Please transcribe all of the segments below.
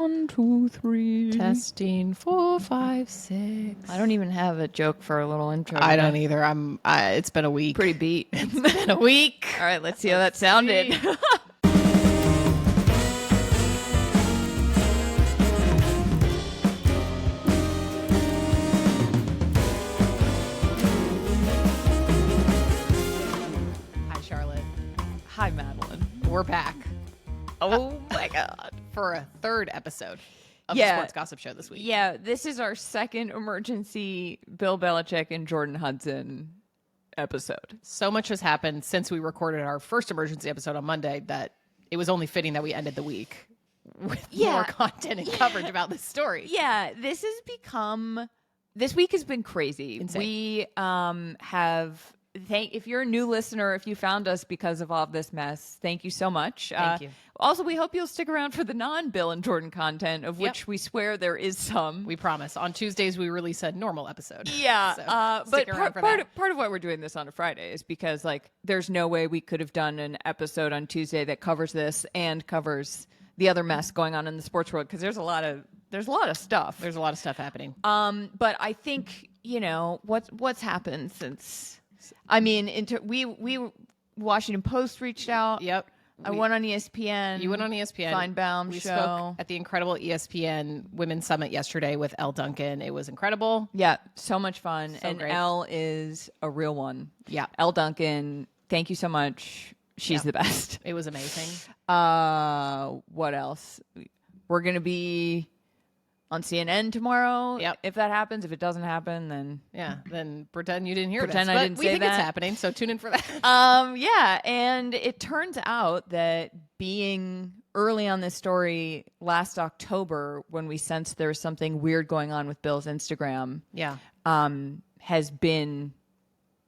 1, 2, 3. Testing 4, 5, 6. I don't even have a joke for a little intro. I don't either. It's been a week. Pretty beat. It's been a week. All right, let's see how that sounded. Hi, Charlotte. Hi, Madeline. We're back Oh my God. for a third episode of the Sports Gossip Show this week. Yeah, this is our second emergency Bill Belichick and Jordon Hudson episode. So much has happened since we recorded our first emergency episode on Monday that it was only fitting that we ended the week with more content and coverage about this story. Yeah, this week has been crazy. Insane. We if you're a new listener, if you found us because of all of this mess, thank you so much. Thank you. Also, we hope you'll stick around for the non-Bill and Jordan content, of which we swear there is some. We promise. On Tuesdays, we release a normal episode. Yeah, So but stick around for part that. of why we're doing this on a Friday is because there's no way we could have done an episode on Tuesday that covers this and covers the other mess going on in the sports world, because there's a lot of stuff. There's a lot of stuff happening. But I think what's happened since. I mean, we Washington Post reached out. Yep. I went on ESPN. You went on ESPN. Feinbaum we show. spoke at the incredible ESPN Women's Summit yesterday with Elle Duncan. It was incredible. Yeah, so much fun. So and great. Elle is a real one. Yeah. Elle Duncan, thank you so much. She's the best. It was amazing. What else? We're going to be on CNN tomorrow. Yep. If that happens. If it doesn't happen, then Yeah. Then pretend you didn't hear Pretend this. I But didn't we say think that. it's happening, so tune in for that. yeah, and it turns out that being early on this story last October, when we sensed there was something weird going on with Bill's Instagram, Yeah. has been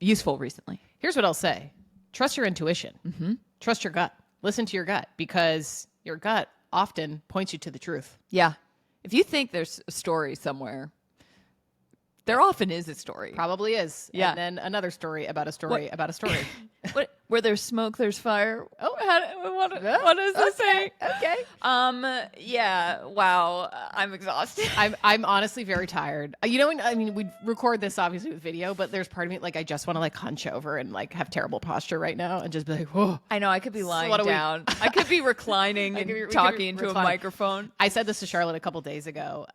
useful recently. Here's what I'll say. Trust your intuition. Mm-hmm. Trust your gut. Listen to your gut, because your gut often points you to the truth. Yeah. If you think there's a story somewhere, there often is a story. Probably is. Yeah. And then another story about a story about a story. Where there's smoke, there's fire. Oh. What does this say? Okay. Yeah. Wow. I'm exhausted. I'm honestly very tired. We record this obviously with video, but there's part of me I just want to hunch over and have terrible posture right now and just be like, whoa. I know. I could be lying what do we- down. I could be reclining and we could be talking into a reclining. microphone. I said this to Charlotte a couple days ago,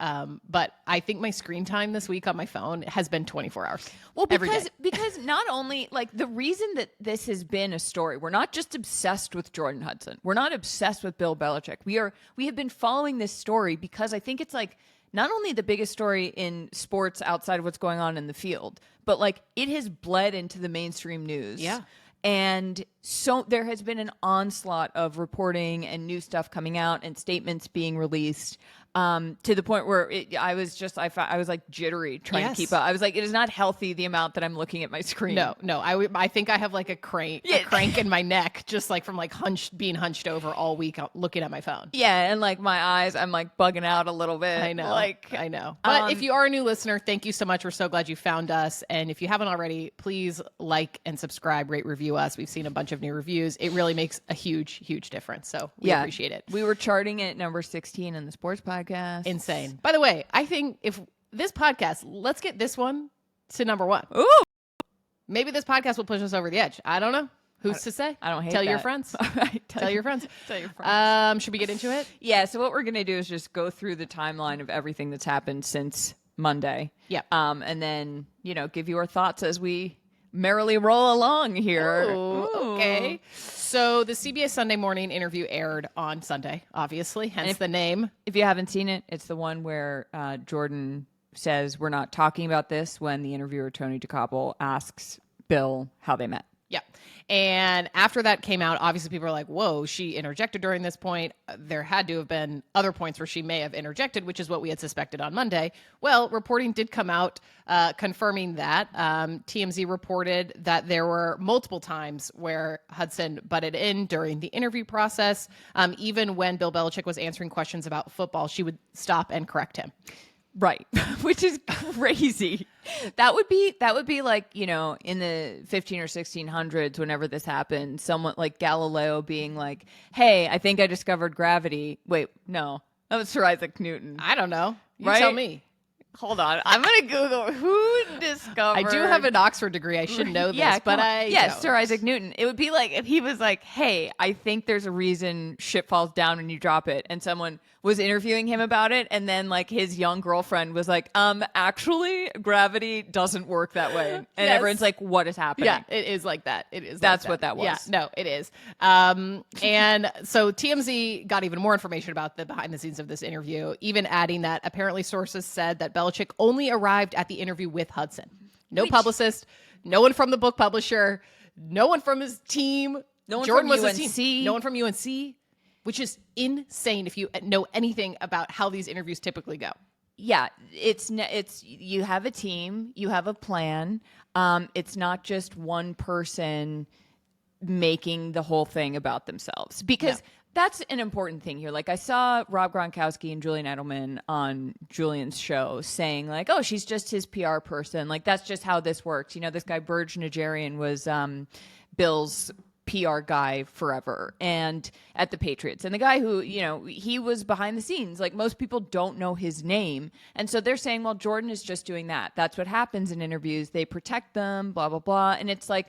but I think my screen time this week on my phone has been 24 hours. Well, every day. because not only the reason that this has been a story, we're not just obsessed with Jordan Hudson. We're not obsessed with Bill Belichick. We have been following this story because I think it's not only the biggest story in sports outside of what's going on in the field, but it has bled into the mainstream news. Yeah. And so there has been an onslaught of reporting and new stuff coming out and statements being released, to the point where I was jittery trying to keep up. I was it is not healthy, the amount that I'm looking at my screen. No. I think I have a crank in my neck, just from being hunched over all week looking at my phone. Yeah, and my eyes, I'm bugging out a little bit. I know. I know. But if you are a new listener, thank you so much. We're so glad you found us. And if you haven't already, please like and subscribe, rate, review us. We've seen a bunch of new reviews. It really makes a huge, huge difference. So we appreciate it. We were charting at number 16 in the sports podcast. Insane. By the way, I think if this podcast, let's get this one to number 1. Ooh. Maybe this podcast will push us over the edge. I don't know. Who's to say? I don't hate Tell that. your friends. All right, Tell your friends. Tell your friends. Should we get into it? Yeah, so what we're going to do is just go through the timeline of everything that's happened since Monday. Yeah. And then, give you our thoughts as we merrily roll along here. Ooh, okay. So the CBS Sunday Morning interview aired on Sunday, obviously, hence the name. If you haven't seen it, it's the one where Jordan says we're not talking about this when the interviewer, Tony DeCoppel, asks Bill how they met. Yeah. And after that came out, obviously people are like, whoa, she interjected during this point. There had to have been other points where she may have interjected, which is what we had suspected on Monday. Well, reporting did come out confirming that. TMZ reported that there were multiple times where Hudson butted in during the interview process. Even when Bill Belichick was answering questions about football, she would stop and correct him. Right. Which is crazy. That would be in the 15 or 1600s, whenever this happened, someone like Galileo being like, hey, I think I discovered gravity. Wait, no. That was Sir Isaac Newton. I don't know. You Right? tell me. Hold on. I'm going to Google who discovered. I do have an Oxford degree. I should know this, Yeah, but come on. I Yes, don't. Sir Isaac Newton. It would be like if he was like, hey, I think there's a reason shit falls down when you drop it. And someone was interviewing him about it. And then like his young girlfriend was like, actually, gravity doesn't work that way. And Yes. everyone's like, what is happening? Yeah, it is like that. It is. That's like what that was. Yeah, no, it is. And so TMZ got even more information about the behind the scenes of this interview, even adding that apparently sources said that Belichick only arrived at the interview with Hudson. No publicist, no one from the book publisher, no one from his team. No one Jordan from was his UNC. team. No one from UNC, which is insane if you know anything about how these interviews typically go. Yeah, it's you have a team, you have a plan. It's not just one person making the whole thing about themselves, because that's an important thing here. Like I saw Rob Gronkowski and Julian Edelman on Julian's show saying like, oh, she's just his PR person. Like that's just how this works. You know, this guy Burge Nigerian was Bill's PR guy forever and at the Patriots, and the guy who, you know, he was behind the scenes. Like most people don't know his name, and so they're saying, well, Jordan is just doing that. That's what happens in interviews. They protect them, blah blah blah. And it's like,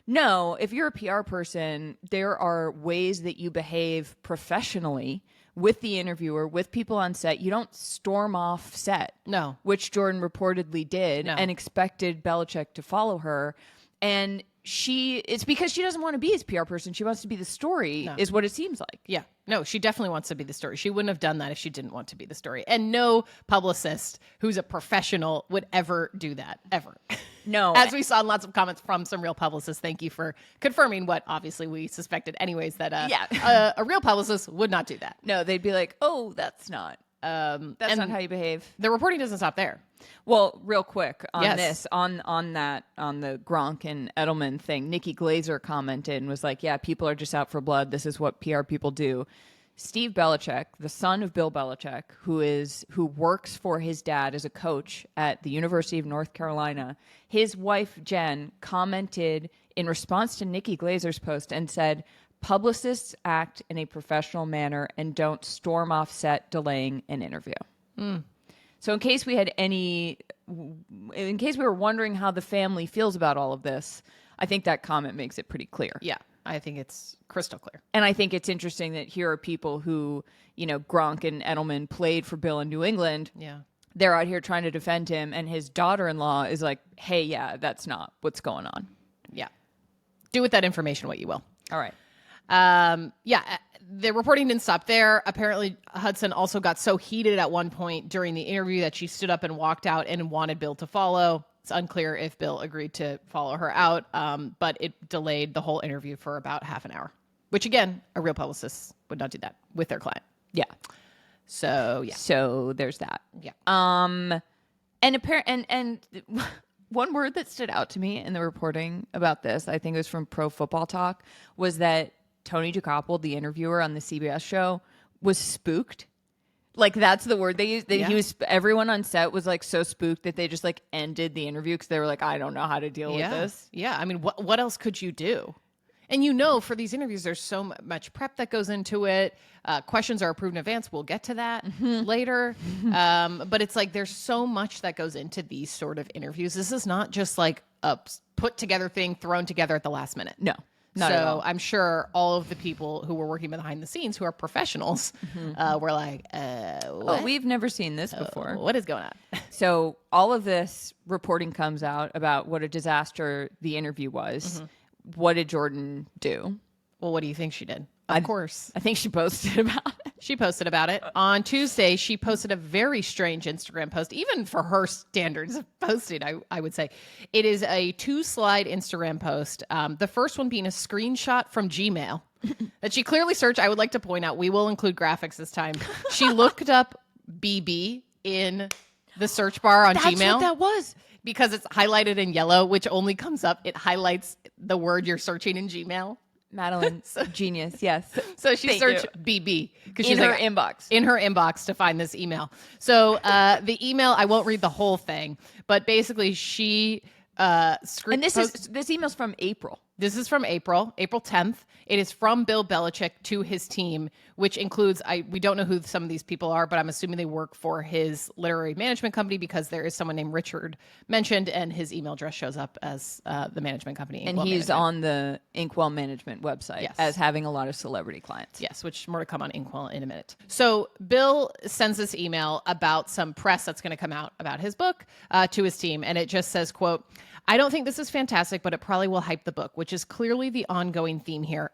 no, if you're a PR person, there are ways that you behave professionally with the interviewer, with people on set. You don't storm off set. No. Which Jordan reportedly did, No. and expected Belichick to follow her. And it's because she doesn't want to be his PR person. She wants to be the story, is what it seems like. Yeah. No, she definitely wants to be the story. She wouldn't have done that if she didn't want to be the story. And no publicist who's a professional would ever do that, ever. No. As we saw in lots of comments from some real publicists. Thank you for confirming what obviously we suspected anyways, that a real publicist would not do that. No, they'd be like, oh, that's not. That's not how you behave. The reporting doesn't stop there. Well, real quick on Yes. this, on the Gronk and Edelman thing, Nikki Glazer commented and was like, yeah, people are just out for blood. This is what PR people do. Steve Belichick, the son of Bill Belichick, who works for his dad as a coach at the University of North Carolina, his wife, Jen, commented in response to Nikki Glazer's post and said, publicists act in a professional manner and don't storm off set delaying an interview. So in case we were wondering how the family feels about all of this, I think that comment makes it pretty clear. Yeah, I think it's crystal clear. And I think it's interesting that here are people who, you know, Gronk and Edelman played for Bill in New England. Yeah. They're out here trying to defend him, and his daughter-in-law is like, hey, yeah, that's not what's going on. Yeah. Do with that information what you will. All right. The reporting didn't stop there. Apparently, Hudson also got so heated at one point during the interview that she stood up and walked out and wanted Bill to follow. It's unclear if Bill agreed to follow her out, but it delayed the whole interview for about half an hour, which, again, a real publicist would not do that with their client. Yeah. So, yeah. So there's that. Yeah. And one word that stood out to me in the reporting about this, I think it was from Pro Football Talk, was that Tony Jacopel, the interviewer on the CBS show, was spooked. Like that's the word they used. Everyone on set was like so spooked that they just like ended the interview because they were like, I don't know how to deal with this. Yeah. I mean, what else could you do? And you know, for these interviews, there's so much prep that goes into it. Questions are approved in advance. We'll get to that later. But it's like there's so much that goes into these sort of interviews. This is not just like a put together thing thrown together at the last minute. No, not at all. I'm sure all of the people who were working behind the scenes, who are professionals, were like, Oh, we've never seen this before. what is going on? So all of this reporting comes out about what a disaster the interview was. What did Jordan do? Well, what do you think she did? Of course. I think she posted about it. She posted about it. On Tuesday, she posted a very strange Instagram post, even for her standards of posting, I would say. It is a 2-slide Instagram post. The first one being a screenshot from Gmail that she clearly searched. I would like to point out, we will include graphics this time. She looked up BB in the search bar on Gmail. That's what that was. Because it's highlighted in yellow, which only comes up. It highlights the word you're searching in Gmail. Madeline, genius, yes. So she Thank searched you. BB because In she's her like, inbox. in her inbox to find this email. So the email, I won't read the whole thing, but basically she And this email's from April. This is from April 10th. It is from Bill Belichick to his team, which includes, we don't know who some of these people are, but I'm assuming they work for his literary management company because there is someone named Richard mentioned, and his email address shows up as the management company. And Inkwell he's Management. on the Inkwell Management website Yes. as having a lot of celebrity clients. Yes, which more to come on Inkwell in a minute. So Bill sends this email about some press that's going to come out about his book to his team. And it just says, quote, I don't think this is fantastic, but it probably will hype the book, which is clearly the ongoing theme here, ...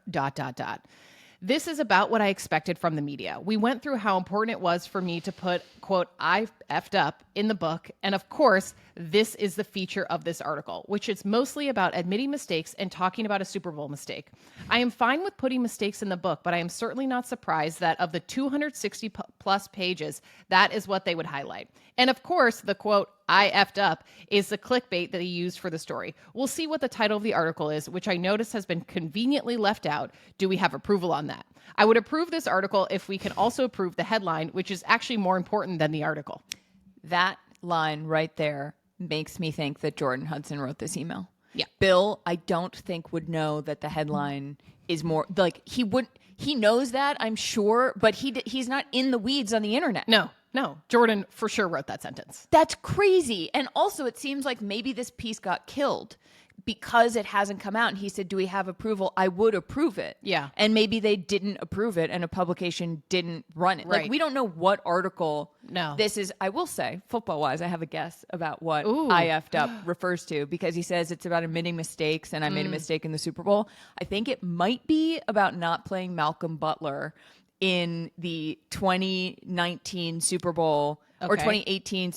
This is about what I expected from the media. We went through how important it was for me to put, quote, I effed up in the book. And of course, this is the feature of this article, which is mostly about admitting mistakes and talking about a Super Bowl mistake. I am fine with putting mistakes in the book, but I am certainly not surprised that of the 260 plus pages, that is what they would highlight. And of course, the quote, I effed up is the clickbait that he used for the story. We'll see what the title of the article is, which I notice has been conveniently left out. Do we have approval on that? I would approve this article if we can also approve the headline, which is actually more important than the article. That line right there makes me think that Jordon Hudson wrote this email. Yeah. Bill, I don't think would know that the headline is more like he knows that, I'm sure, but he's not in the weeds on the internet. No, Jordon for sure wrote that sentence. That's crazy. And also it seems like maybe this piece got killed because it hasn't come out. And he said, do we have approval? I would approve it. Yeah. And maybe they didn't approve it and a publication didn't run it. Right. Like, we don't know what article No. this is. I will say, football-wise, I have a guess about what Ooh. I effed up refers to, because he says it's about admitting mistakes and I made a mistake in the Super Bowl. I think it might be about not playing Malcolm Butler in the 2019 Super Bowl or Okay. 2018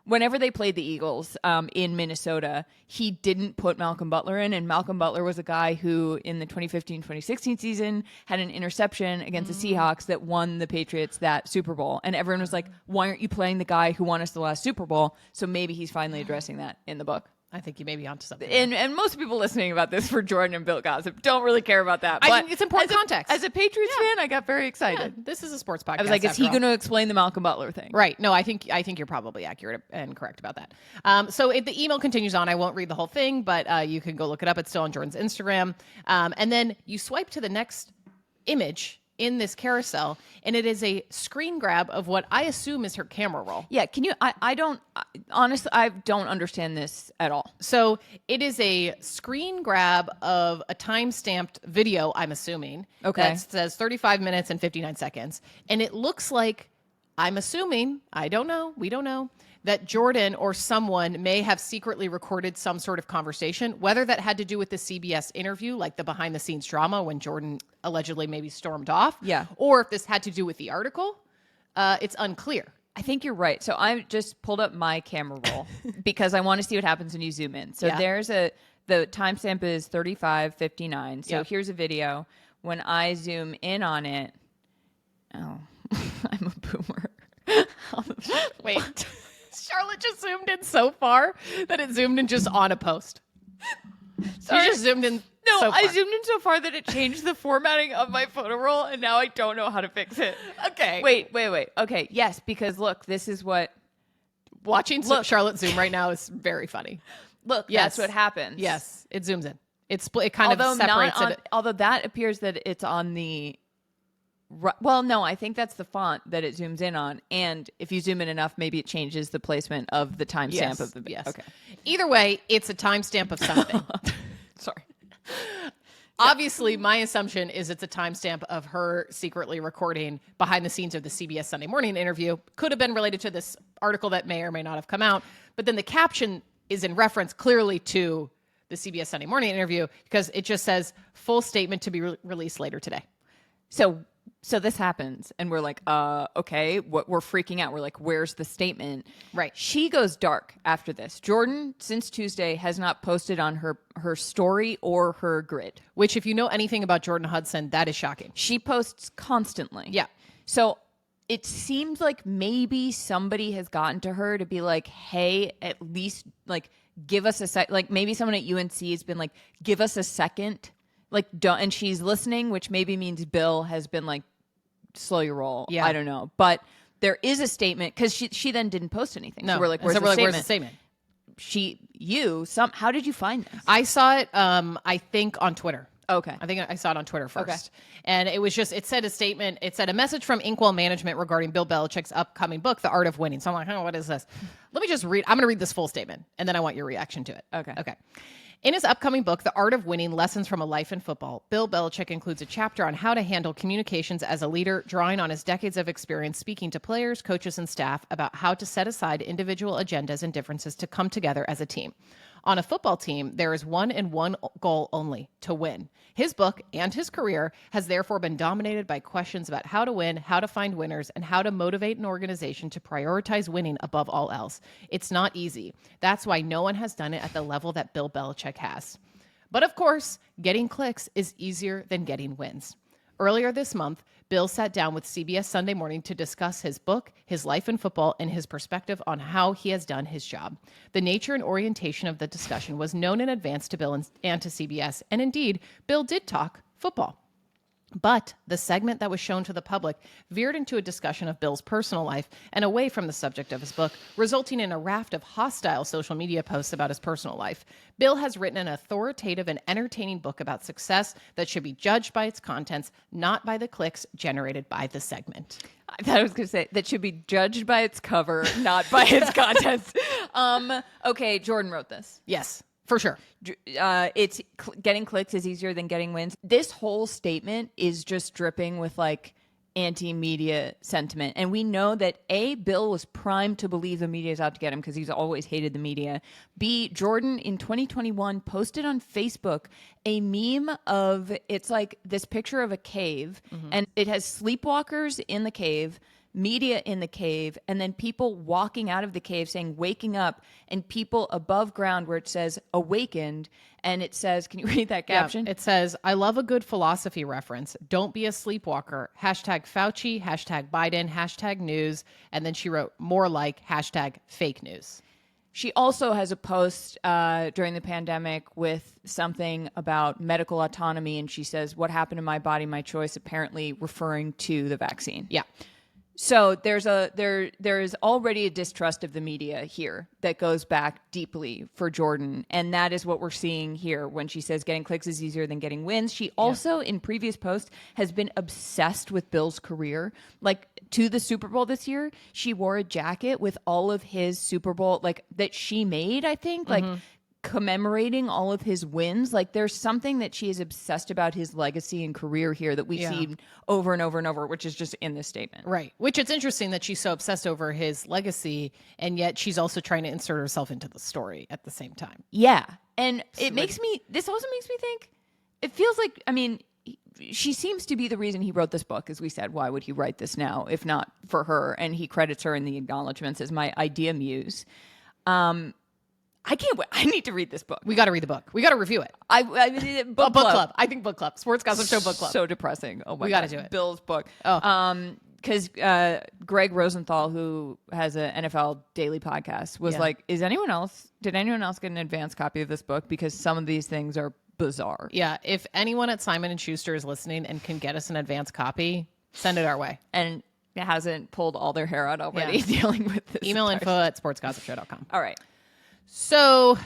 whenever they played the Eagles in Minnesota, he didn't put Malcolm Butler in. And Malcolm Butler was a guy who in the 2015-2016 season had an interception against the Seahawks that won the Patriots that Super Bowl. And everyone was like, why aren't you playing the guy who won us the last Super Bowl? So maybe he's finally addressing that in the book. I think you may be onto something. And most people listening about this for Jordan and Bill Gossip don't really care about that. I But think it's important context. As a Patriots fan, I got very excited. Yeah, this is a sports podcast. I was like, is after he all. going to explain the Malcolm Butler thing? Right. No, I think you're probably accurate and correct about that. So the email continues on. I won't read the whole thing, but you can go look it up. It's still on Jordan's Instagram. And then you swipe to the next image in this carousel, and it is a screen grab of what I assume is her camera roll. Yeah. Can you? Honestly, I don't understand this at all. So it is a screen grab of a time-stamped video, I'm assuming. Okay. That says 35 minutes and 59 seconds. And it looks like, I'm assuming, I don't know, we don't know, that Jordon or someone may have secretly recorded some sort of conversation, whether that had to do with the CBS interview, like the behind-the-scenes drama when Jordon allegedly maybe stormed off. Yeah. Or if this had to do with the article. It's unclear. I think you're right. So I just pulled up my camera roll because I want to see what happens when you zoom in. So Yeah. the timestamp is 35:59. So Yeah. here's a video. When I zoom in on it, oh, I'm a boomer. Wait. Charlotte just zoomed in so far that it zoomed in just on a post. Sorry. You just zoomed in. No, so I far. zoomed in so far that it changed the formatting of my photo roll, and now I don't know how to fix it. Okay. Wait. Okay, yes, because look, this is what. Watching Look. Charlotte zoom right now is very funny. Look, Yes. that's what happens. Yes, it zooms in. It kind of separates it. Although that appears that it's on the. Well, no, I think that's the font that it zooms in on, and if you zoom in enough, maybe it changes the placement of the timestamp of the. Yes. Okay. Either way, it's a timestamp of something. Sorry. Obviously, my assumption is it's a timestamp of her secretly recording behind the scenes of the CBS Sunday Morning interview. Could have been related to this article that may or may not have come out. But then the caption is in reference clearly to the CBS Sunday Morning interview because it just says full statement to be released later today. So this happens, and we're like, okay, we're freaking out. We're like, where's the statement? Right. She goes dark after this. Jordan, since Tuesday, has not posted on her story or her grid. Which, if you know anything about Jordon Hudson, that is shocking. She posts constantly. Yeah. So it seems like maybe somebody has gotten to her to be like, hey, at least like give us a sec. Like maybe someone at UNC has been like, give us a second. Like, don't, and she's listening, which maybe means Bill has been like, slow your roll. Yeah. I don't know. But there is a statement because she then didn't post anything. No. So we're like, Where's the statement? how did you find this? I saw it, I think on Twitter. Okay. I think I saw it on Twitter first. Okay. And it was just, it said a statement. It said a message from Inkwell Management regarding Bill Belichick's upcoming book, The Art of Winning. So I'm like, oh, what is this? Let me just read. I'm going to read this full statement, and then I want your reaction to it. Okay. In his upcoming book, The Art of Winning, Lessons from a Life in Football, Bill Belichick includes a chapter on how to handle communications as a leader, drawing on his decades of experience speaking to players, coaches, and staff about how to set aside individual agendas and differences to come together as a team. On a football team, there is one goal only, to win. His book and his career has therefore been dominated by questions about how to win, how to find winners, and how to motivate an organization to prioritize winning above all else. It's not easy. That's why no one has done it at the level that Bill Belichick has. But of course, getting clicks is easier than getting wins. Earlier this month, Bill sat down with CBS Sunday Morning to discuss his book, his life in football, and his perspective on how he has done his job. The nature and orientation of the discussion was known in advance to Bill and to CBS, and indeed, Bill did talk football. But the segment that was shown to the public veered into a discussion of Bill's personal life and away from the subject of his book, resulting in a raft of hostile social media posts about his personal life. Bill has written an authoritative and entertaining book about success that should be judged by its contents, not by the clicks generated by the segment. I thought I was going to say that should be judged by its cover, not by its contents. Okay, Jordon wrote this. Yes. For sure. It's getting clicks is easier than getting wins. This whole statement is just dripping with like anti-media sentiment. And we know that A, Bill was primed to believe the media is out to get him because he's always hated the media. B, Jordon in 2021 posted on Facebook a meme of, it's like this picture of a cave, and it has sleepwalkers in the cave, media in the cave, and then people walking out of the cave saying waking up, and people above ground where it says awakened, and it says, can you read that caption? Yeah, it says, I love a good philosophy reference. Don't be a sleepwalker. Hashtag Fauci, hashtag Biden, hashtag news. And then she wrote more like hashtag fake news. She also has a post during the pandemic with something about medical autonomy, and she says, what happened to my body, my choice, apparently referring to the vaccine. Yeah. So there is already a distrust of the media here that goes back deeply for Jordon, and that is what we're seeing here when she says getting clicks is easier than getting wins. She also, in previous posts, has been obsessed with Bill's career. Like, to the Super Bowl this year, she wore a jacket with all of his Super Bowl, like, that she made, I think, like, commemorating all of his wins. Like, there's something that she is obsessed about his legacy and career here that we see over and over and over, which is just in this statement. Right. Which it's interesting that she's so obsessed over his legacy, and yet she's also trying to insert herself into the story at the same time. Yeah. And this also makes me think, it feels like, I mean, she seems to be the reason he wrote this book. As we said, why would he write this now if not for her? And he credits her in the acknowledgments as my idea muse. I can't wait. I need to read this book. We got to read the book. We got to review it. Book club. I think book club. Sports Gossip Show book club. So depressing. Oh my God. We got to do it. Bill's book. Oh. Because Greg Rosenthal, who has an NFL daily podcast, was like, did anyone else get an advance copy of this book? Because some of these things are bizarre. Yeah. If anyone at Simon & Schuster is listening and can get us an advance copy, send it our way. And it hasn't pulled all their hair out already dealing with this. Email info@sportsgossipshow.com. All right. So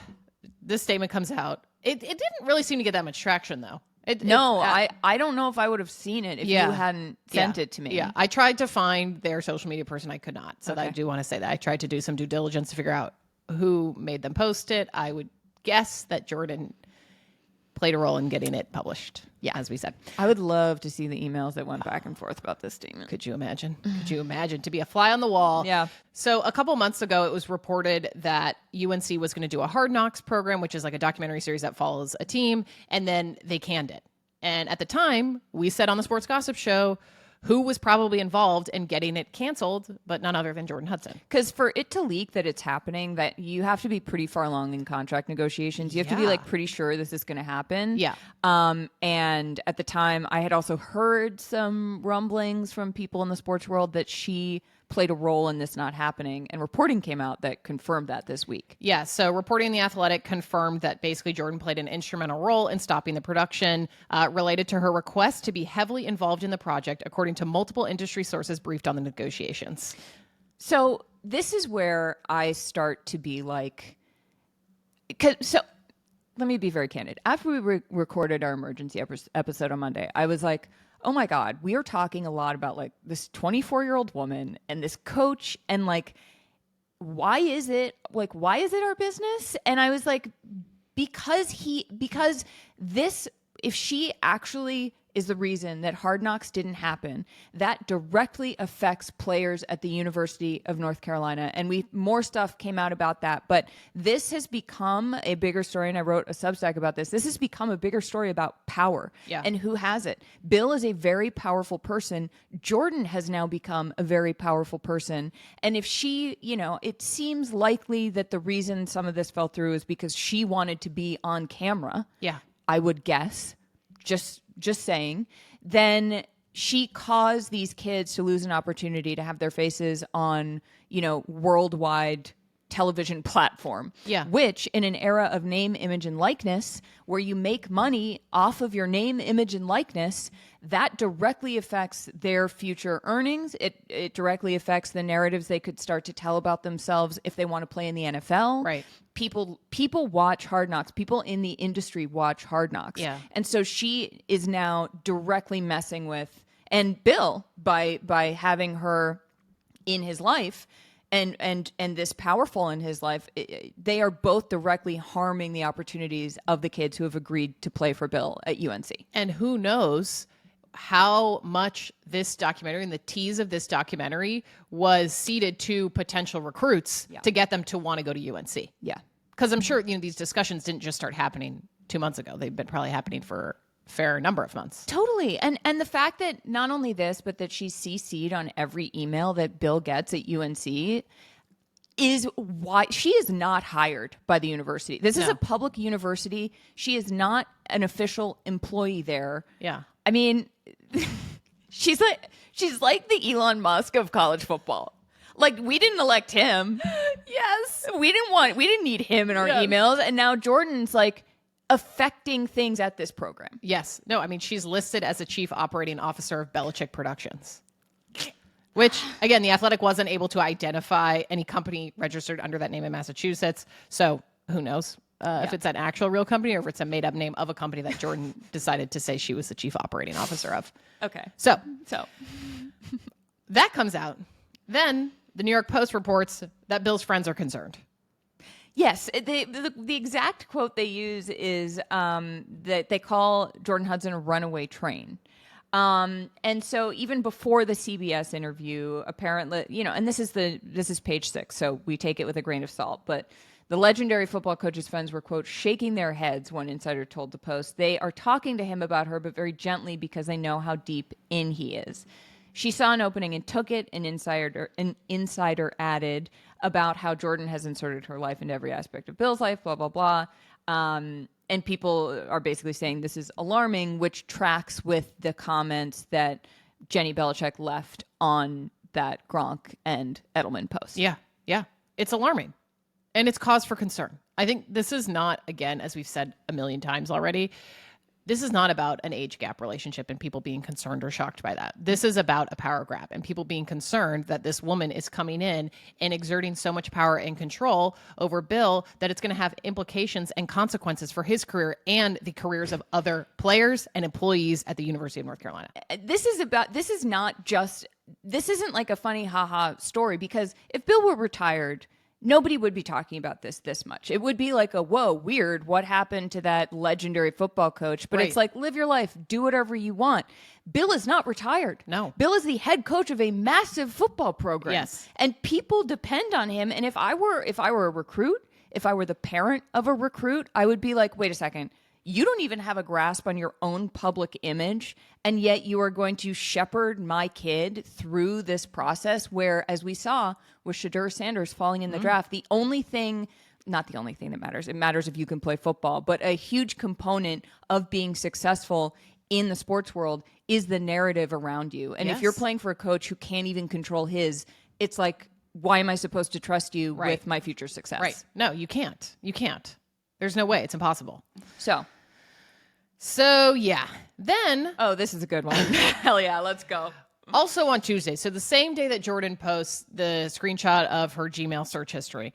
this statement comes out. It didn't really seem to get that much traction, though. I don't know if I would have seen it if you hadn't sent it to me. Yeah, I tried to find their social media person. I could not. So I do want to say that. I tried to do some due diligence to figure out who made them post it. I would guess that Jordon played a role in getting it published. Yeah, as we said. I would love to see the emails that went back and forth about this statement. Could you imagine? Could you imagine to be a fly on the wall? Yeah. So a couple months ago, it was reported that UNC was going to do a Hard Knocks program, which is like a documentary series that follows a team, and then they canned it. And at the time, we said on the Sports Gossip Show who was probably involved in getting it canceled, but none other than Jordon Hudson. Because for it to leak that it's happening, that you have to be pretty far along in contract negotiations. You have to be like pretty sure this is going to happen. Yeah. And at the time, I had also heard some rumblings from people in the sports world that she played a role in this not happening, and reporting came out that confirmed that this week. Yeah, so reporting in The Athletic confirmed that basically Jordon played an instrumental role in stopping the production related to her request to be heavily involved in the project, according to multiple industry sources briefed on the negotiations. So this is where I start to be like, So let me be very candid. After we recorded our emergency episode on Monday, I was like, oh my God, we are talking a lot about like this 24-year-old woman and this coach and like, why is it our business? And I was like, because this, if she actually is the reason that Hard Knocks didn't happen, that directly affects players at the University of North Carolina. And more stuff came out about that, but this has become a bigger story. And I wrote a Substack about this. This has become a bigger story about power and who has it. Bill is a very powerful person. Jordon has now become a very powerful person. And if she, it seems likely that the reason some of this fell through is because she wanted to be on camera. Yeah. I would guess. Just saying, then she caused these kids to lose an opportunity to have their faces on, worldwide television platform. Yeah. Which in an era of name, image, and likeness, where you make money off of your name, image, and likeness, that directly affects their future earnings. It directly affects the narratives they could start to tell about themselves if they want to play in the NFL. Right. People watch Hard Knocks. People in the industry watch Hard Knocks. Yeah. And so she is now directly messing with, and Bill, by having her in his life and this powerful in his life, they are both directly harming the opportunities of the kids who have agreed to play for Bill at UNC. And who knows how much this documentary and the tease of this documentary was seeded to potential recruits to get them to want to go to UNC. Yeah. Because I'm sure, these discussions didn't just start happening 2 months ago. They've been probably happening for a fair number of months. Totally. And the fact that not only this, but that she's CC'd on every email that Bill gets at UNC is why she is not hired by the university. This is a public university. She is not an official employee there. Yeah. I mean, she's like the Elon Musk of college football. Like, we didn't elect him. Yes. We didn't need him in our emails. And now Jordan's like affecting things at this program. Yes. No, I mean, she's listed as a chief operating officer of Belichick Productions, which, again, The Athletic wasn't able to identify any company registered under that name in Massachusetts. So who knows if it's an actual real company or if it's a made up name of a company that Jordon decided to say she was the chief operating officer of. Okay. So that comes out. Then the New York Post reports that Bill's friends are concerned. Yes, the exact quote they use is that they call Jordon Hudson a runaway train. And so even before the CBS interview, apparently, and this is page 6, so we take it with a grain of salt, but the legendary football coach's friends were, quote, shaking their heads, one insider told the Post. They are talking to him about her, but very gently because they know how deep in he is. She saw an opening and took it, an insider added about how Jordon has inserted her life into every aspect of Bill's life, blah, blah, blah. And people are basically saying this is alarming, which tracks with the comments that Jenny Belichick left on that Gronk and Edelman post. Yeah. It's alarming. And it's cause for concern. I think this is not, again, as we've said a million times already, this is not about an age gap relationship and people being concerned or shocked by that. This is about a power grab and people being concerned that this woman is coming in and exerting so much power and control over Bill that it's going to have implications and consequences for his career and the careers of other players and employees at the University of North Carolina. This isn't like a funny haha story, because if Bill were retired, nobody would be talking about this much. It would be like whoa, weird, what happened to that legendary football coach? But It's like, live your life, do whatever you want. Bill is not retired. No. Bill is the head coach of a massive football program. Yes. And people depend on him. And if I were a recruit, if I were the parent of a recruit, I would be like, wait a second. You don't even have a grasp on your own public image, and yet you are going to shepherd my kid through this process where, as we saw with Shadur Sanders falling in the draft, not the only thing that matters. It matters if you can play football, but a huge component of being successful in the sports world is the narrative around you. And if you're playing for a coach who can't even control his, it's like, why am I supposed to trust you with my future success? Right. No, you can't. There's no way. It's impossible. So yeah. Then. Oh, this is a good one. Hell yeah. Let's go. Also on Tuesday, so the same day that Jordon posts the screenshot of her Gmail search history,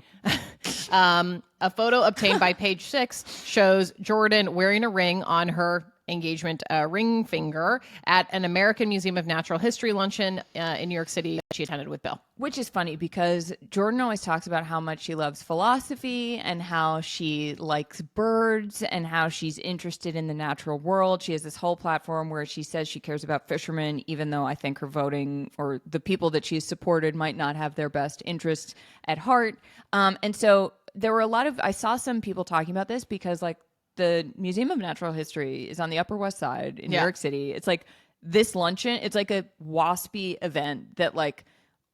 A photo obtained by Page Six shows Jordon wearing a ring on her engagement ring finger at an American Museum of Natural History luncheon in New York City she attended with Bill. Which is funny because Jordon always talks about how much she loves philosophy and how she likes birds and how she's interested in the natural world. She has this whole platform where she says she cares about fishermen, even though I think her voting or the people that she's supported might not have their best interests at heart. And so there were I saw some people talking about this because like the Museum of Natural History is on the Upper West Side in New York City. It's like this luncheon, it's like a waspy event that like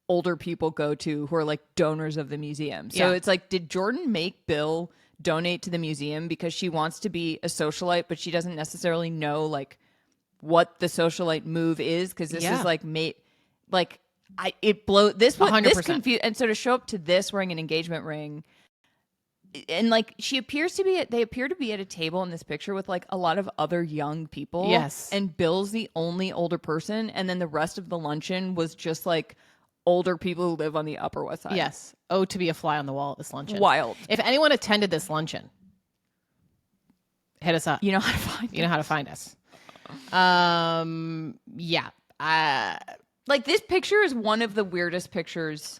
older people go to who are like donors of the museum. So it's like, did Jordon make Bill donate to the museum because she wants to be a socialite, but she doesn't necessarily know like what the socialite move is? Because this is like this 100%. And so to show up to this wearing an engagement ring, and like they appear to be at a table in this picture with like a lot of other young people. Yes. And Bill's the only older person. And then the rest of the luncheon was just like older people who live on the Upper West Side. Yes. Oh, to be a fly on the wall at this luncheon. Wild. If anyone attended this luncheon, hit us up. You know how to find us. Like this picture is one of the weirdest pictures.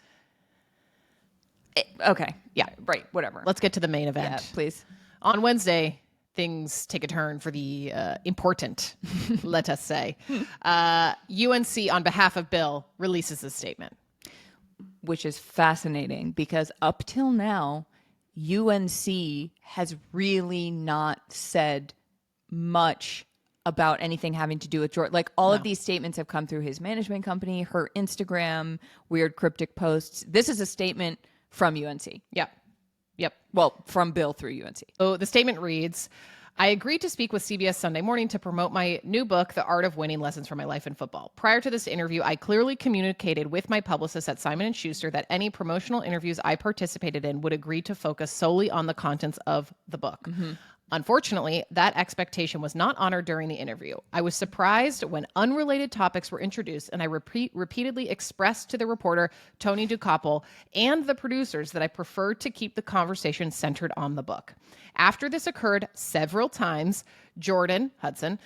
Okay. Yeah. Right. Whatever. Let's get to the main event. Yeah, please. On Wednesday, things take a turn for the important, let us say. UNC, on behalf of Bill, releases a statement. Which is fascinating because up till now, UNC has really not said much about anything having to do with Jordon. Like all of these statements have come through his management company, her Instagram, weird cryptic posts. This is a statement from UNC. Yep. Well, from Bill through UNC. So the statement reads, I agreed to speak with CBS Sunday Morning to promote my new book, The Art of Winning: Lessons from My Life in Football. Prior to this interview, I clearly communicated with my publicist at Simon & Schuster that any promotional interviews I participated in would agree to focus solely on the contents of the book. Mm-hmm. Unfortunately, that expectation was not honored during the interview. I was surprised when unrelated topics were introduced, and I repeatedly expressed to the reporter, Tony Dukoppel, and the producers that I preferred to keep the conversation centered on the book. After this occurred several times, Jordon, Hudson,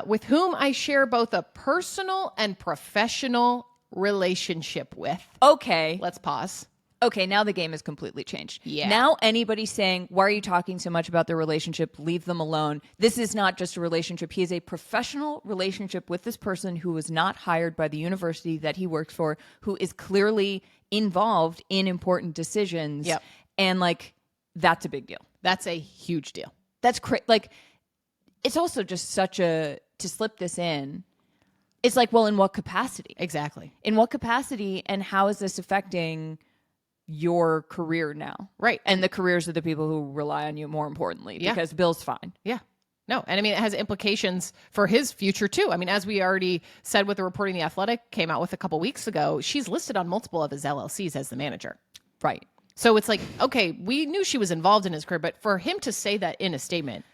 with whom I share both a personal and professional relationship with. Okay. Let's pause. Okay, now the game has completely changed. Yeah. Now anybody saying, why are you talking so much about their relationship? Leave them alone. This is not just a relationship. He has a professional relationship with this person who was not hired by the university that he works for, who is clearly involved in important decisions. Yep. And like, that's a big deal. That's a huge deal. That's like, it's also just to slip this in. It's like, well, in what capacity? Exactly. In what capacity and how is this affecting your career now? Right. And the careers of the people who rely on you, more importantly, because Bill's fine. Yeah. No. And I mean, it has implications for his future too. I mean, as we already said with the reporting The Athletic came out with a couple weeks ago, she's listed on multiple of his LLCs as the manager. Right. So it's like, okay, we knew she was involved in his career, but for him to say that in a statement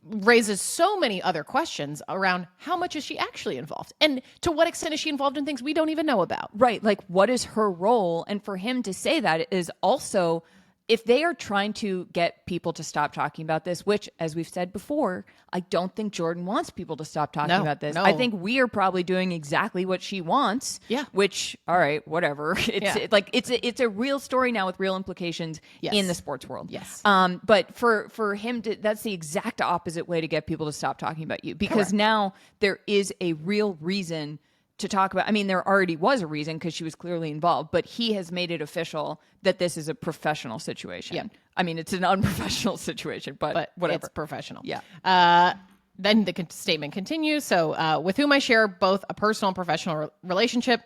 raises so many other questions around how much is she actually involved? And to what extent is she involved in things we don't even know about? Right. Like, what is her role? And for him to say that is also, if they are trying to get people to stop talking about this, which, as we've said before, I don't think Jordon wants people to stop talking about this. No. I think we are probably doing exactly what she wants. Yeah. Which, all right, whatever. It's a real story now with real implications in the sports world. Yes. But for him to, that's the exact opposite way to get people to stop talking about you, because Correct. now there is a real reason to talk about. I mean, there already was a reason because she was clearly involved, but he has made it official that this is a professional situation. Yeah. I mean, it's an unprofessional situation, but whatever. It's professional. Yeah. Then the statement continues. So with whom I share both a personal and professional relationship,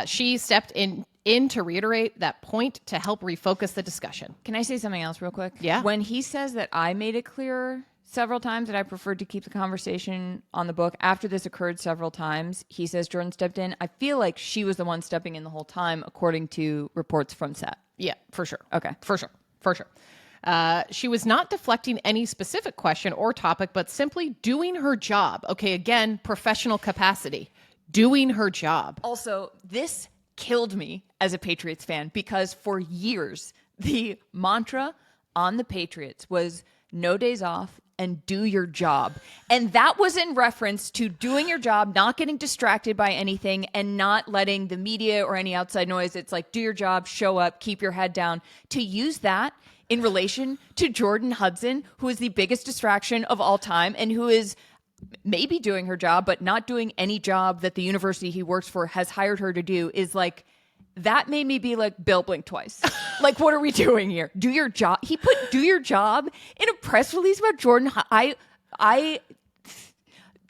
she stepped in to reiterate that point to help refocus the discussion. Can I say something else real quick? Yeah. When he says that I made it clear several times that I preferred to keep the conversation on the book, after this occurred several times, he says Jordon stepped in. I feel like she was the one stepping in the whole time, according to reports from set. Yeah, for sure. Okay. For sure. She was not deflecting any specific question or topic, but simply doing her job. Okay, again, professional capacity. Doing her job. Also, this killed me as a Patriots fan because for years, the mantra on the Patriots was no days off and do your job. And that was in reference to doing your job, not getting distracted by anything, and not letting the media or any outside noise. It's like, do your job, show up, keep your head down. To use that in relation to Jordon Hudson, who is the biggest distraction of all time and who is maybe doing her job, but not doing any job that the university he works for has hired her to do, is like, that made me be like, Bill, blink twice. Like, what are we doing here? Do your job. He put do your job in a press release about Jordon.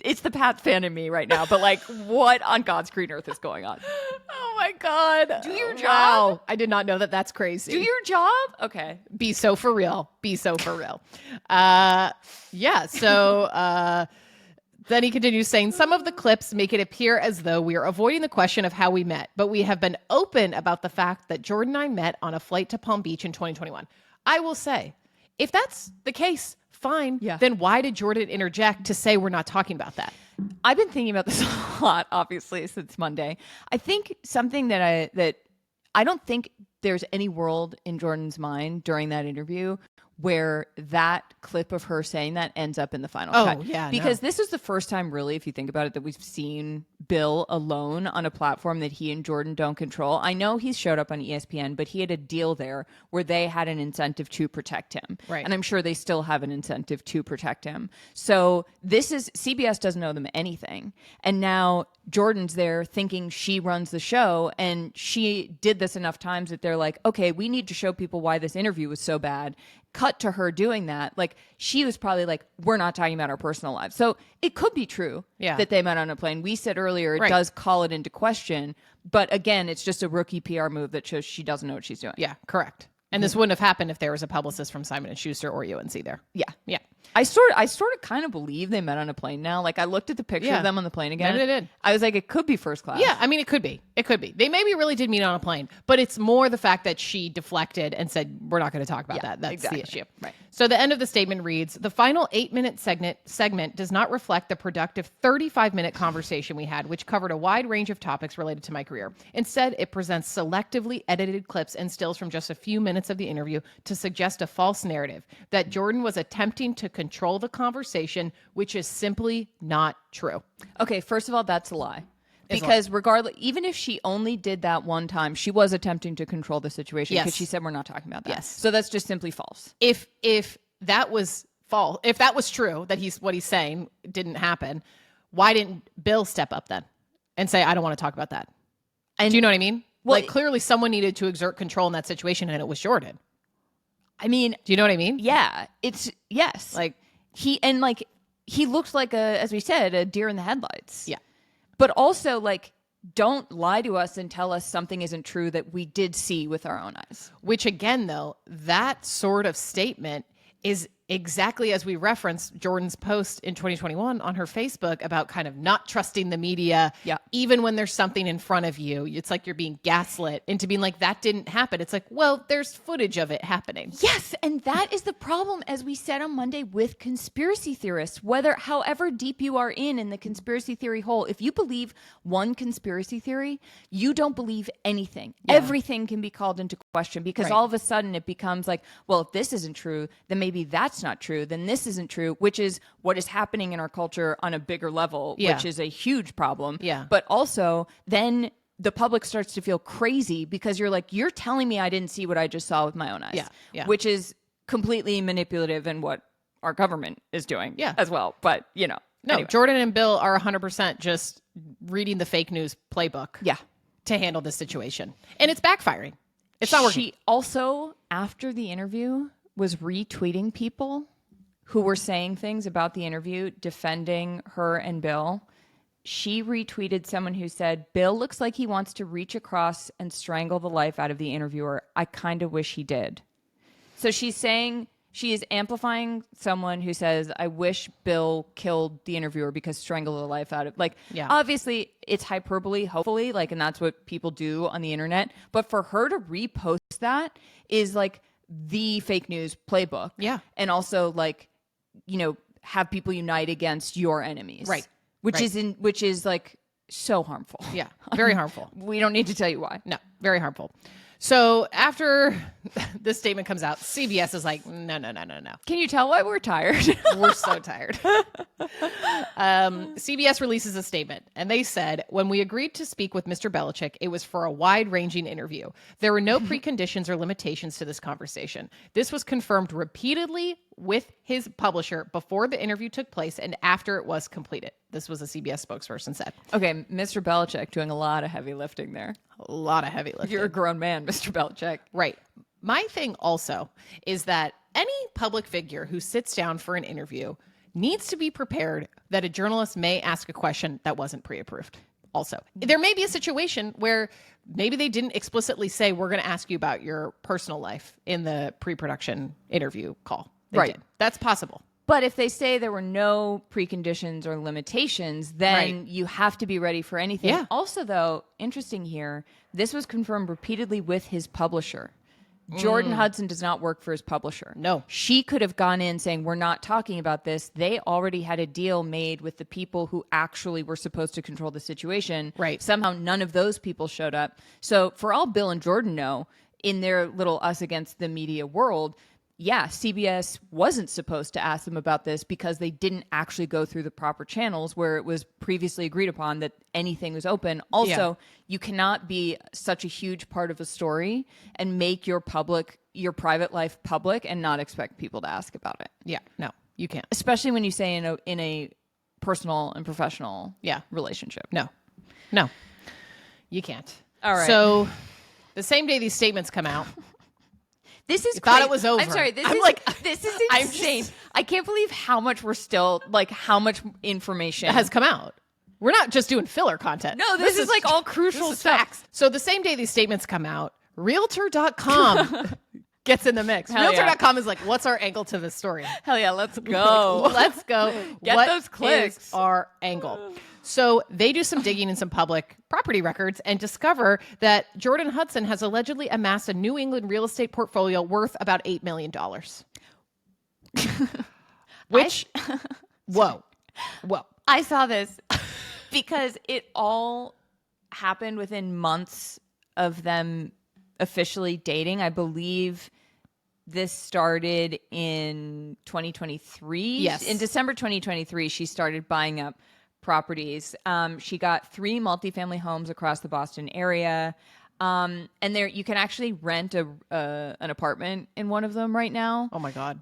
It's the Pat fan in me right now, but like, what on God's green earth is going on? Oh my God. Do your job. Wow. I did not know that. That's crazy. Do your job. Okay. Be so for real. Be so for real. Yeah. So, then he continues saying, some of the clips make it appear as though we are avoiding the question of how we met, but we have been open about the fact that Jordon and I met on a flight to Palm Beach in 2021. I will say, if that's the case, fine. Yeah. Then why did Jordon interject to say we're not talking about that? I've been thinking about this a lot, obviously, since Monday. I think something that I don't think there's any world in Jordan's mind during that interview where that clip of her saying that ends up in the final cut. Yeah, because this is the first time, really, if you think about it, that we've seen Bill alone on a platform that he and Jordon don't control. I know he's showed up on ESPN, but he had a deal there where they had an incentive to protect him. Right. And I'm sure they still have an incentive to protect him. So this is, CBS doesn't owe them anything. And now Jordan's there thinking she runs the show, and she did this enough times that they're like, okay, we need to show people why this interview was so bad. Cut to her doing that. Like, she was probably like, we're not talking about our personal lives. So it could be true that they met on a plane. We said earlier, it does call it into question. But again, it's just a rookie PR move that shows she doesn't know what she's doing. Yeah, correct. And this wouldn't have happened if there was a publicist from Simon & Schuster or UNC there. Yeah. Yeah. I sort of kind of believe they met on a plane now. Like, I looked at the picture of them on the plane again. Yeah, they did. I was like, it could be first class. Yeah, I mean, it could be. It could be. They maybe really did meet on a plane, but it's more the fact that she deflected and said, we're not going to talk about that. That's exactly. the issue. Right. So the end of the statement reads, the final 8-minute segment does not reflect the productive 35-minute conversation we had, which covered a wide range of topics related to my career. Instead, it presents selectively edited clips and stills from just a few minutes of the interview to suggest a false narrative that Jordon was attempting to control the conversation, which is simply not true. Okay, first of all, that's a lie. Because regardless, even if she only did that one time, she was attempting to control the situation because she said, we're not talking about that. Yes. So that's just simply false. If that was false, if that was true, that what he's saying didn't happen, why didn't Bill step up then and say, I don't want to talk about that? And do you know what I mean? Well, like, clearly someone needed to exert control in that situation, and it was Jordon. I mean, do you know what I mean? Yeah, yes. Like, he looked like as we said, a deer in the headlights. Yeah. But also, like, don't lie to us and tell us something isn't true that we did see with our own eyes. Which, again, though, that sort of statement is exactly as we referenced Jordan's post in 2021 on her Facebook about kind of not trusting the media, even when there's something in front of you. It's like you're being gaslit into being like, that didn't happen. It's like, well, there's footage of it happening. Yes, and that is the problem, as we said on Monday, with conspiracy theorists. However deep you are in the conspiracy theory hole, if you believe one conspiracy theory, you don't believe anything. Yeah. Everything can be called into question because all of a sudden it becomes like, well, if this isn't true, then maybe that's not true, then this isn't true, which is what is happening in our culture on a bigger level, which is a huge problem. Yeah. But also then the public starts to feel crazy because you're like, you're telling me I didn't see what I just saw with my own eyes, which is completely manipulative in what our government is doing as well. But, No, anyway. Jordon and Bill are 100% just reading the fake news playbook to handle this situation. And it's backfiring. It's not working. She also, after the interview, was retweeting people who were saying things about the interview, defending her and Bill. She retweeted someone who said, Bill looks like he wants to reach across and strangle the life out of the interviewer. I kind of wish he did. So she's saying, she is amplifying someone who says, I wish Bill killed the interviewer because strangled the life out of, obviously it's hyperbole, hopefully, and that's what people do on the internet. But for her to repost that is the fake news playbook. Yeah. And also have people unite against your enemies. Right. Which is so harmful. Yeah. Very harmful. We don't need to tell you why. No, very harmful. So after this statement comes out, CBS is like, no. Can you tell why we're tired? We're so tired. CBS releases a statement, and they said, when we agreed to speak with Mr. Belichick, it was for a wide-ranging interview. There were no preconditions or limitations to this conversation. This was confirmed repeatedly with his publisher before the interview took place and after it was completed. This was a CBS spokesperson said. Okay, Mr. Belichick doing a lot of heavy lifting there. A lot of heavy lifting. You're a grown man, Mr. Belichick. Right. My thing also is that any public figure who sits down for an interview needs to be prepared that a journalist may ask a question that wasn't pre-approved. Also, there may be a situation where maybe they didn't explicitly say, we're going to ask you about your personal life in the pre-production interview call. They Right. did. That's possible. But if they say there were no preconditions or limitations, then you have to be ready for anything. Yeah. Also, though, interesting here, this was confirmed repeatedly with his publisher. Jordon Hudson does not work for his publisher. No. She could have gone in saying, we're not talking about this. They already had a deal made with the people who actually were supposed to control the situation. Right. Somehow none of those people showed up. So for all Bill and Jordon know, in their little us against the media world, yeah, CBS wasn't supposed to ask them about this because they didn't actually go through the proper channels where it was previously agreed upon that anything was open. Also, you cannot be such a huge part of a story and make your private life public and not expect people to ask about it. Yeah. No, you can't. Especially when you say in a personal and professional relationship. No, you can't. All right. So the same day these statements come out, this is thought it was over. I'm sorry. This is I'm insane. I can't believe how much we're still how much information has come out. We're not just doing filler content. No, this is like all crucial stuff. Facts. So the same day these statements come out, Realtor.com gets in the mix. Hell yeah. Realtor.com is like, what's our angle to this story? Hell yeah, let's go. Let's go. Get What those clicks. is our angle? So they do some digging in some public property records and discover that Jordon Hudson has allegedly amassed a New England real estate portfolio worth about $8 million. Which, whoa. I saw this because it all happened within months of them officially dating. I believe this started in 2023. Yes. In December 2023, she started buying up properties. She got 3 multifamily homes across the Boston area. And there you can actually rent an apartment in one of them right now. Oh my God.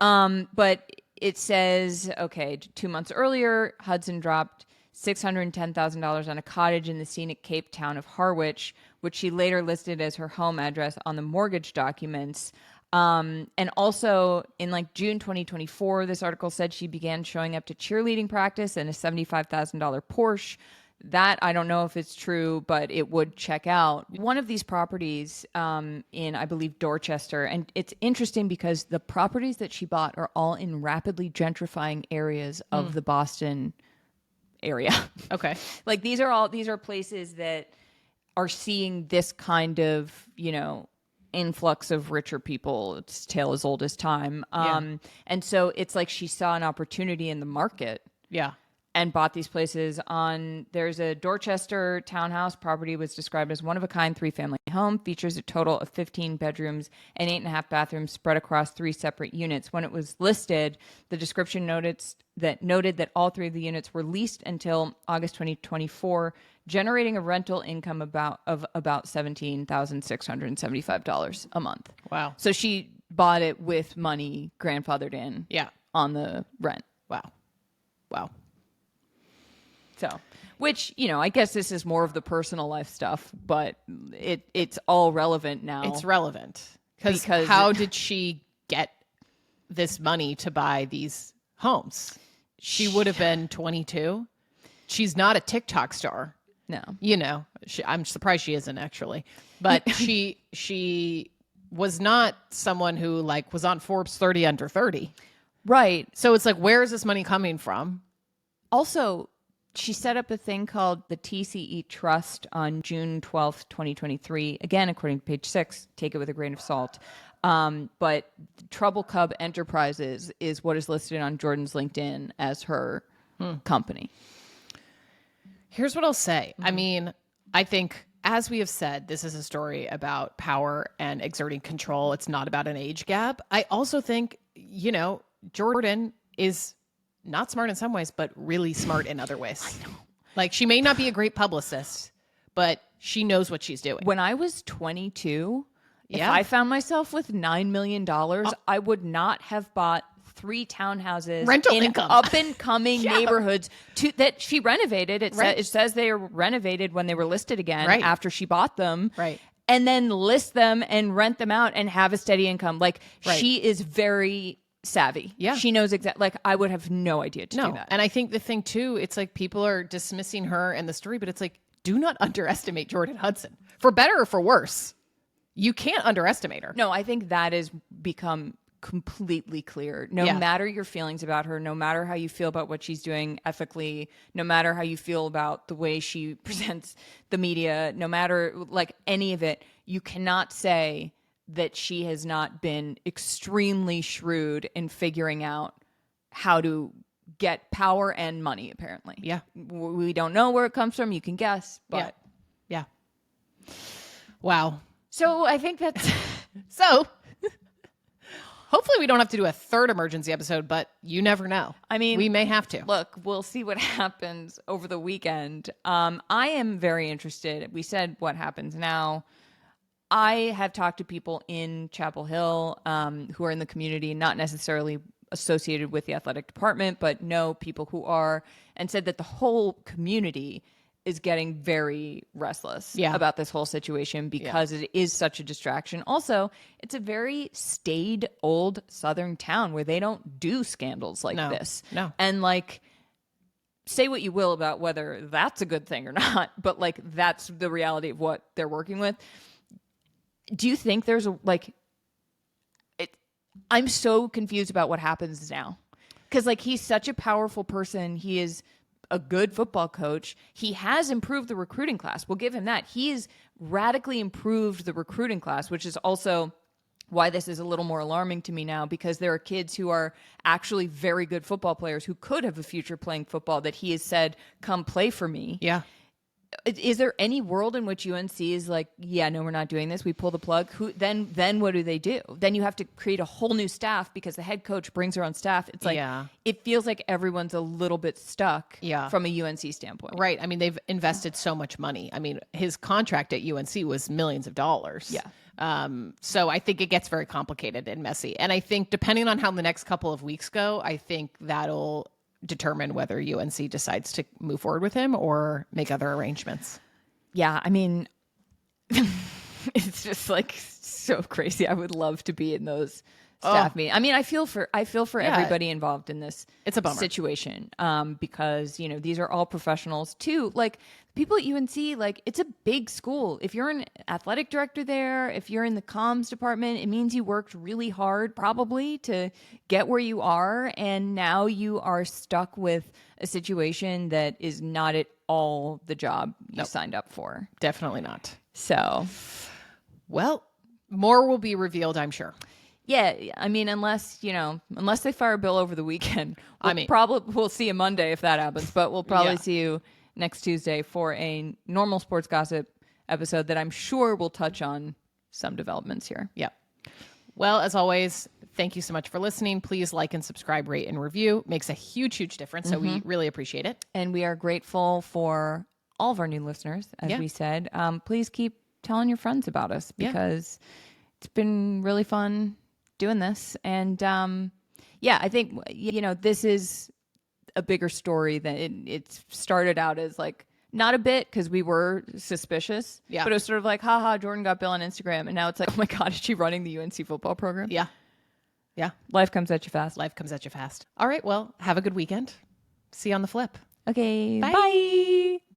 But it says, okay, 2 months earlier, Hudson dropped $610,000 on a cottage in the scenic Cape town of Harwich, which she later listed as her home address on the mortgage documents. And also in June 2024, this article said she began showing up to cheerleading practice in a $75,000 Porsche. That I don't know if it's true, but it would check out. One of these properties in, I believe, Dorchester. And it's interesting because the properties that she bought are all in rapidly gentrifying areas of the Boston area. Okay. These are places that are seeing this kind of, influx of richer people. It's tale as old as time. And so it's like she saw an opportunity in the market. Yeah. And bought these places there's a Dorchester townhouse property was described as one-of-a-kind 3-family home, features a total of 15 bedrooms and 8.5 bathrooms spread across 3 separate units. When it was listed, the description noted that all 3 of the units were leased until August 2024, generating a rental income of about $17,675 a month. Wow. So she bought it with money grandfathered in on the rent. Wow. So, which, I guess this is more of the personal life stuff, but it's all relevant now. It's relevant. Because how did she get this money to buy these homes? She would have been 22. She's not a TikTok star. No. I'm surprised she isn't actually. But she was not someone who was on Forbes 30 under 30. Right. So it's where is this money coming from? Also, she set up a thing called the TCE Trust on June 12th, 2023. Again, according to page 6, take it with a grain of salt. But Trouble Cub Enterprises is what is listed on Jordon's LinkedIn as her company. Here's what I'll say. I mean, I think as we have said, this is a story about power and exerting control. It's not about an age gap. I also think, Jordon is not smart in some ways, but really smart in other ways. I know. Like, she may not be a great publicist, but she knows what she's doing. When I was 22, if Yeah. I found myself with $9 million, I would not have bought 3 townhouses Rental in income. up and coming neighborhoods that she renovated. It says they were renovated when they were listed again after she bought them. Right. And then list them and rent them out and have a steady income. Like, she is very savvy. Yeah. She knows exactly. Like, I would have no idea to do that. And I think the thing too, it's like people are dismissing her and the story, but it's like, do not underestimate Jordon Hudson, for better or for worse. You can't underestimate her. No, I think that has become completely clear. No matter your feelings about her, no matter how you feel about what she's doing ethically, no matter how you feel about the way she presents the media, no matter like any of it, you cannot say that she has not been extremely shrewd in figuring out how to get power and money, apparently. Yeah. We don't know where it comes from. You can guess, but Yeah. Wow. So I think that's So hopefully we don't have to do a third emergency episode, but you never know. I mean, we may have to. Look, we'll see what happens over the weekend. I am very interested. We said what happens now. I have talked to people in Chapel Hill who are in the community, not necessarily associated with the athletic department, but know people who are, and said that the whole community is getting very restless about this whole situation because it is such a distraction. Also, it's a very staid old Southern town where they don't do scandals like this. No. And like, say what you will about whether that's a good thing or not, but like, that's the reality of what they're working with. Do you think there's I'm so confused about what happens now. Because like, he's such a powerful person. He is a good football coach. He has improved the recruiting class. We'll give him that. He's radically improved the recruiting class, which is also why this is a little more alarming to me now, because there are kids who are actually very good football players who could have a future playing football that he has said, come play for me. Yeah. Is there any world in which UNC is like, yeah, no, we're not doing this. We pull the plug. Then what do they do? Then you have to create a whole new staff because the head coach brings her own staff. It's like, it feels like everyone's a little bit stuck from a UNC standpoint. Right. I mean, they've invested so much money. I mean, his contract at UNC was millions of dollars. Yeah. So I think it gets very complicated and messy. And I think depending on how the next couple of weeks go, I think that'll determine whether UNC decides to move forward with him or make other arrangements. Yeah, I mean, it's just like so crazy. I would love to be in those staff meetings. I mean, I feel for everybody involved in this it's a bummer. Situation because, these are all professionals too. Like, people at UNC, like, it's a big school. If you're an athletic director there, if you're in the comms department, it means you worked really hard probably to get where you are. And now you are stuck with a situation that is not at all the job you signed up for. Definitely not. So, well, more will be revealed, I'm sure. Yeah, I mean, unless they fire Bill over the weekend, we'll see you Monday if that happens. But we'll probably see you next Tuesday for a normal sports gossip episode that I'm sure will touch on some developments here. Yeah. Well, as always, thank you so much for listening. Please like and subscribe, rate and review. Makes a huge, huge difference. So we really appreciate it. And we are grateful for all of our new listeners, as we said. Please keep telling your friends about us because it's been really fun doing this. And I think, this is a bigger story than it started out as, like, not a bit because we were suspicious, but it was sort of like, haha, Jordan got Bill on Instagram. And now it's like, oh my God, is she running the UNC football program? Yeah. Yeah. Life comes at you fast. Life comes at you fast. All right. Well, have a good weekend. See you on the flip. Okay. Bye. Bye.